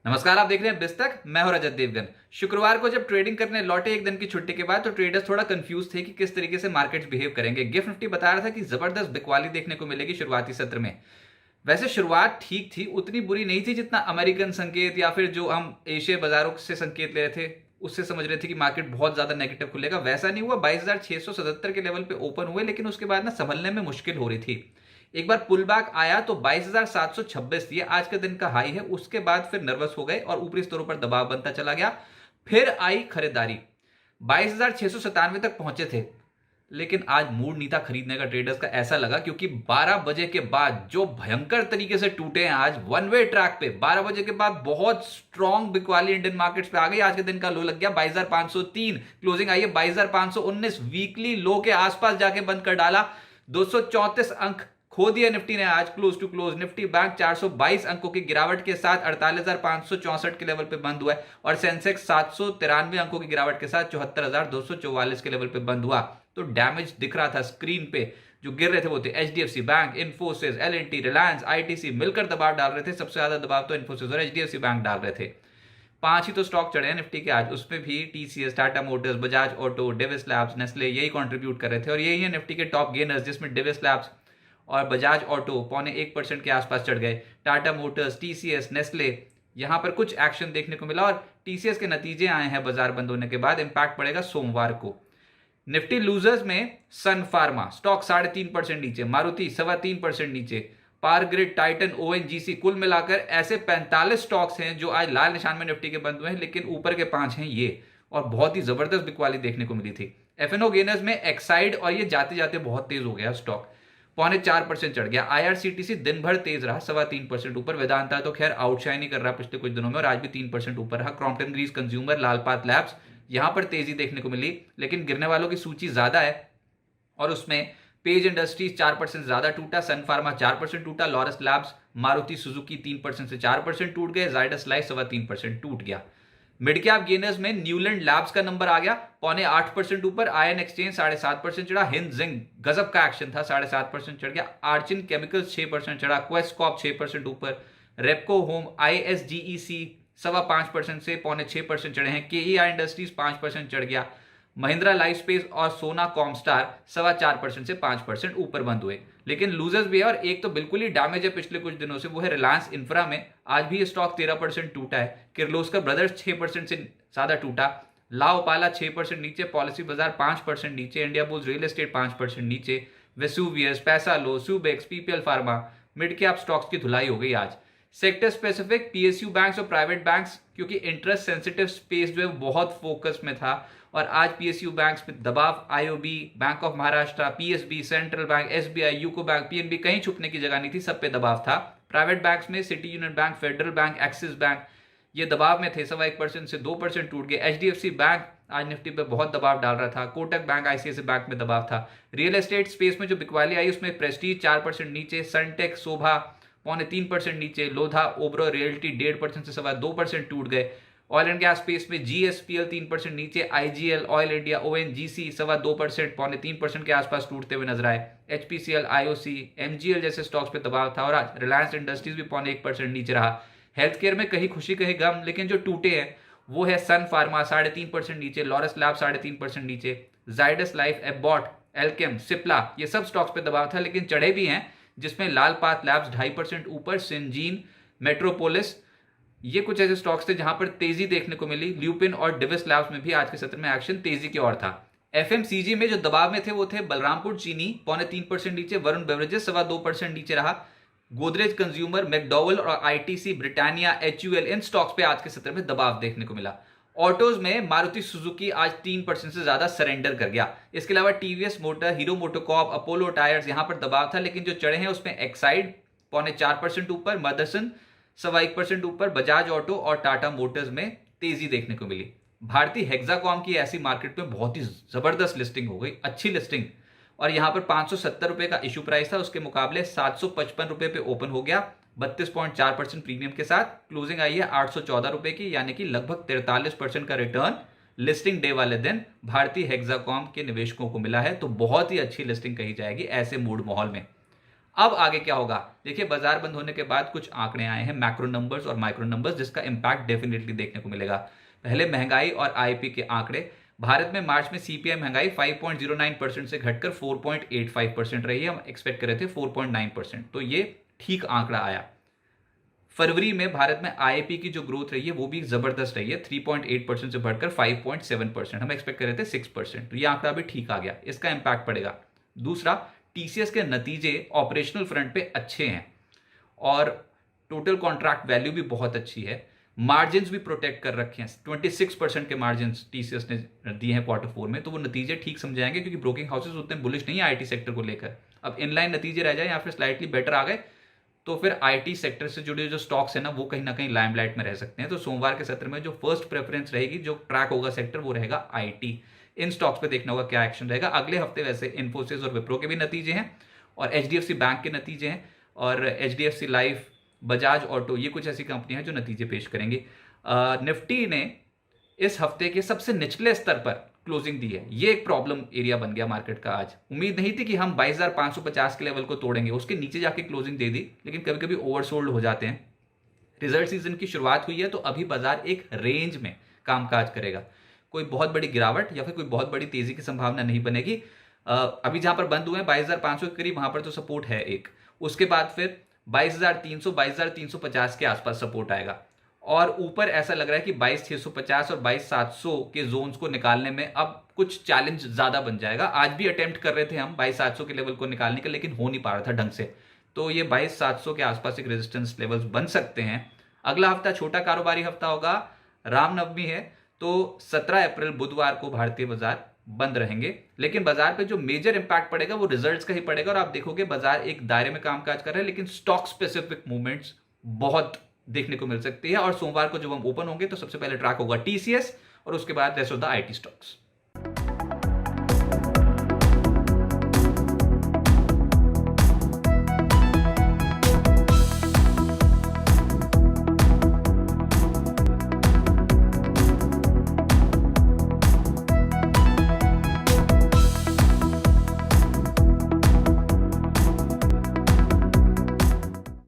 नमस्कार, आप देख रहे हैं बिस्तक। मैं हूं रजत देवगन। शुक्रवार को जब ट्रेडिंग करने लौटे एक दिन की छुट्टी के बाद तो ट्रेडर्स थोड़ा कंफ्यूज थे कि किस तरीके से मार्केट्स बिहेव करेंगे। गिफ्ट निफ्टी बता रहा था कि जबरदस्त बिकवाली देखने को मिलेगी शुरुआती सत्र में। वैसे शुरुआत ठीक थी, उतनी बुरी नहीं थी जितना अमेरिकन संकेत या फिर जो हम एशिया बाजारों से संकेत ले रहे थे उससे समझ रहे थे कि मार्केट बहुत ज्यादा नेगेटिव खुलेगा। वैसा नहीं हुआ। 22,677 के लेवल पे ओपन हुए, लेकिन उसके बाद ना संभलने में मुश्किल हो रही थी। एक बार पुल बैक आया तो 22,726 ये आज के दिन का हाई है। उसके बाद फिर नर्वस हो गए और ऊपरी स्तरों पर दबाव बनता चला गया। फिर आई खरीदारी, 22,697 तक पहुंचे थे, लेकिन आज मूड नहीं था खरीदने का ट्रेडर्स का। ऐसा लगा क्योंकि 12 बजे के बाद जो भयंकर तरीके से टूटे हैं आज वन वे ट्रैक पे। 12 बजे के बाद बहुत स्ट्रॉन्ग बिकवाली इंडियन मार्केट्स पे आ गई। आज के दिन का लो लग गया 22,503, क्लोजिंग आई है 22,519, वीकली लो के आसपास जाके बंद कर डाला। 234 अंक खो दिया निफ्टी ने आज close to close. Nifty bank 422 अंकों की गिरावट के साथ 48,564 के लेवल पे बंद हुआ है और सेंसेक्स 793 अंकों की गिरावट के साथ 74,244 के लेवल पे बंद हुआ। तो डैमेज दिख रहा था स्क्रीन पे। जो गिर रहे थे वो थे HDFC bank, Infosys, L&T, Reliance, ITC मिलकर दबाव डाल रहे थे। सबसे ज्यादा दबाव तो इन्फोसिस और एचडीएफसी बैंक डाल रहे थे। 5 ही तो स्टॉक चढ़े हैं निफ्टी के आज, उसमें भी TCS, Tata Motors, Bajaj auto, Davis labs, Nestle यही कंट्रीब्यूट कर रहे थे। और यही है निफ्टी के टॉप गेनर्स, जिसमें डेविस लैब्स और बजाज ऑटो 0.25% के आसपास चढ़ गए। टाटा मोटर्स, टीसीएस, नेस्ले यहां पर कुछ एक्शन देखने को मिला और टीसीएस के नतीजे आए हैं बाजार बंद होने के बाद। इंपैक्ट पड़ेगा सोमवार को। निफ्टी लूजर्स में सन फार्मा स्टॉक 3.5% नीचे, मारुति 3.25% नीचे, पावर ग्रिड, टाइटन, ओएनजीसी, कुल मिलाकर ऐसे 45 स्टॉक्स हैं जो आज लाल निशान में निफ्टी के बंद हुए हैं, लेकिन ऊपर के 5 हैं ये। और बहुत ही जबरदस्त बिकवाली देखने को मिली थी। एफएनओ गेनर्स में एक्साइड, और ये जाते जाते बहुत तेज हो गया स्टॉक, 0.4% चढ़ गया। आईआरसीटीसी दिन भर तेज रहा, 3.25% ऊपर। वेदांता तो खैर आउटशाइन ही कर रहा पिछले कुछ दिनों में और आज भी 3% ऊपर रहा। क्रॉम्पटन ग्रीस कंज्यूमर, लालपात लैब्स यहां पर तेजी देखने को मिली, लेकिन गिरने वालों की सूची ज्यादा है और उसमें पेज इंडस्ट्रीज 4% ज्यादा टूटा, सन फार्मा 4% टूटा, लॉरस लैब्स, मारुति सुजुकी 3% से 4% टूट गए, जायडस लाइफ 3.25% टूट गया। मिड कैप गेनर्स में न्यूलैंड लैब्स का नंबर आ गया 0.8% ऊपर। आयन एक्सचेंज 7.5% चढ़ा। हिंद जिंक गजब का एक्शन था, 7.5% चढ़ गया। आर्चिन केमिकल्स 6% चढ़ा। क्वेस्ट कॉप 6% ऊपर। रेपको होम, आईएसजीईसी 5.25% से 0.6% चढ़े हैं। केईआर इंडस्ट्रीज 5% चढ़ गया। महिंद्रा लाइफ स्पेस और सोना कॉमस्टार 4.25% से 5% ऊपर बंद हुए। लेकिन लूजर्स भी है और एक तो बिल्कुल ही डैमेज है पिछले कुछ दिनों से, वो है रिलायंस इंफ्रा में। आज भी ये स्टॉक 13% टूटा है। किर्लोस्कर ब्रदर्स 6% से ज्यादा टूटा। लाओपाला 6% नीचे, पॉलिसी बाजार 5% नीचे, इंडिया बुल्स रियल एस्टेट 5% नीचे, Vesuvius, Paisalo, Subex, PPL pharma, mid cap stocks की धुलाई हो गई आज। सेक्टर स्पेसिफिक पीएसयू बैंक्स और प्राइवेट बैंक्स, क्योंकि इंटरेस्ट सेंसिटिव स्पेस जो है बहुत फोकस में था और आज पीएसयू बैंक्स में दबाव। IOB, bank of Maharashtra, PSB, central bank, SBI, UCO bank, PNB, कहीं छुपने की जगह नहीं थी, सब पे दबाव था। प्राइवेट बैंक्स में city union bank, federal bank, axis bank ये दबाव में थे, 1% से 2% टूट गए। एचडीएफसी बैंक आज निफ्टी पे बहुत दबाव डाल रहा था। कोटक बैंक, आईसीआईसीआई बैंक में दबाव था। रियल एस्टेट स्पेस में जो बिकवाली आई उसमें प्रेस्टीज 4% नीचे, सनटेक, शोभा 0.3% नीचे, लोधा, ओबरो रियल्टी 1.5% से 2% टूट गए। ऑयल एंड गैस स्पेस में जीएसपीएल 3% नीचे, आईजीएल, ऑयल इंडिया, ओएनजीसी 2% 0.3% के आसपास टूटते हुए नजर आए। एचपीसीएल, आईओसी, एमजीएल जैसे स्टॉक्स पे दबाव था और आज रिलायंस इंडस्ट्रीज भी 0.1% नीचे रहा। हेल्थ केयर में कहीं खुशी कहीं गम, लेकिन जो टूटे हैं वो है सन फार्मा 3.5% नीचे, लॉरस लैब 3.5% नीचे, जायडस लाइफ, एबॉट, एल्केम, सिप्ला ये सब स्टॉक्स पे दबाव था, लेकिन चढ़े भी हैं, जिसमें लालपात लैब्स 2.5% ऊपर, सिंजीन, मेट्रोपोलिस ये कुछ ऐसे स्टॉक्स थे जहां पर तेजी देखने को मिली। ल्यूपिन और डिविस लैब्स में भी आज के सत्र में एक्शन तेजी की ओर था। एफएमसीजी में जो दबाव में थे वो थे बलरामपुर चीनी 0.3% नीचे, वरुण बेवरेजेस 2.25% नीचे रहा। गोदरेज कंज्यूमर, मैकडॉवेल और आईटीसी, ब्रिटानिया, एचयूएल इन स्टॉक्स पे आज के सत्र में दबाव देखने को मिला। ऑटोज में मारुति सुजुकी आज 3% से ज्यादा सरेंडर कर गया। इसके अलावा TVS motor, hero MotoCorp, Apollo tyres यहां पर दबाव था, लेकिन जो चढ़े हैं उसमें एक्साइड 0.4% ऊपर, मदरसन 1% ऊपर, बजाज ऑटो और टाटा मोटर्स में तेजी देखने को मिली। भारतीय हेक्साकॉम की ऐसी मार्केट में बहुत ही जबरदस्त लिस्टिंग हो गई, अच्छी लिस्टिंग, और यहां पर 570 रुपए का इशू प्राइस था, उसके मुकाबले 755 रुपए पे ओपन हो गया 32.4% प्रीमियम के साथ। क्लोजिंग आई है 814 रुपए की, यानी कि लगभग 43% का रिटर्न लिस्टिंग डे वाले दिन भारतीय हेक्साकॉम के निवेशकों को मिला है। तो बहुत ही अच्छी लिस्टिंग कही जाएगी ऐसे मूड माहौल में। अब आगे क्या होगा, देखिए बाजार बंद होने के बाद कुछ आंकड़े आए हैं, मैक्रो नंबर्स और माइक्रो नंबर्स, जिसका इंपैक्ट डेफिनेटली देखने को मिलेगा। पहले महंगाई और आईपी के आंकड़े। भारत में मार्च में सीपीआई महंगाई 5.09% से घटकर 4.85% रही है। हम एक्सपेक्ट कर रहे थे 4.9%, तो ये ठीक आंकड़ा आया। फरवरी में भारत में आईपी की जो ग्रोथ रही है वो भी जबरदस्त रही है, 3.8% से बढ़कर 5.7%। हम एक्सपेक्ट कर रहे थे 6%, तो ये आंकड़ा भी ठीक आ गया, इसका इंपैक्ट पड़ेगा। दूसरा, टीसीएस के नतीजे ऑपरेशनल फ्रंट पे अच्छे हैं और टोटल कॉन्ट्रैक्ट वैल्यू भी बहुत अच्छी है। मार्जिन भी प्रोटेक्ट कर रखे हैं, 26% के मार्जिन टीसीएस ने दिए हैं Q4 में, तो वो नतीजे ठीक समझाएंगे क्योंकि ब्रोकिंग हाउसेस उतने बुलिश नहीं है आईटी सेक्टर को लेकर। अब इनलाइन नतीजे रह जाए या फिर स्लाइटली बेटर आ गए तो फिर आईटी सेक्टर से जुड़े जो स्टॉक्स है ना वो कहीं ना कहीं लाइमलाइट में रह सकते हैं। तो सोमवार के सत्र में जो फर्स्ट प्रेफरेंस रहेगी, जो ट्रैक होगा सेक्टर, वो रहेगा आईटी। इन स्टॉक्स पे देखना होगा क्या एक्शन रहेगा। अगले हफ्ते वैसे इन्फोसिस और विप्रो के भी नतीजे हैं और एचडीएफसी बैंक के नतीजे हैं और एचडीएफसी लाइफ, बजाज ऑटो, ये कुछ ऐसी कंपनियां हैं जो नतीजे पेश करेंगी। निफ्टी ने इस हफ्ते के सबसे निचले स्तर पर क्लोजिंग दी है, ये एक प्रॉब्लम एरिया बन गया मार्केट का। आज उम्मीद नहीं थी कि हम 22,550 के लेवल को तोड़ेंगे, उसके नीचे जाके क्लोजिंग दे दी, लेकिन कभी कभी ओवरसोल्ड हो जाते हैं। रिजल्ट सीजन की शुरुआत हुई है तो अभी बाजार एक रेंज में कामकाज करेगा, कोई बहुत बड़ी गिरावट या फिर कोई बहुत बड़ी तेजी की संभावना नहीं बनेगी। अभी जहां पर बंद हुए 22,500 के करीब, वहां पर तो सपोर्ट है एक, उसके बाद फिर 22,300 22,350 के आसपास सपोर्ट आएगा और ऊपर ऐसा लग रहा है कि 22,650 और 22,700 के जोन्स को निकालने में अब कुछ चैलेंज ज्यादा बन जाएगा। आज भी अटेम्प्ट कर रहे थे हम 22,700 के लेवल को निकालने का, लेकिन हो नहीं पा रहा था ढंग से, तो ये 22,700 के आसपास एक रेजिस्टेंस लेवल्स बन सकते हैं। अगला हफ्ता छोटा कारोबारी हफ्ता होगा, रामनवमी है, तो 17 अप्रैल बुधवार को भारतीय बाजार बंद रहेंगे, लेकिन बाजार पे जो मेजर इंपैक्ट पड़ेगा वो रिजल्ट्स का ही पड़ेगा और आप देखोगे बाजार एक दायरे में कामकाज कर रहा है, लेकिन स्टॉक स्पेसिफिक मूवमेंट्स बहुत देखने को मिल सकती है। और सोमवार को जब हम ओपन होंगे तो सबसे पहले ट्रैक होगा टीसीएस और उसके बाद rest of the IT stocks.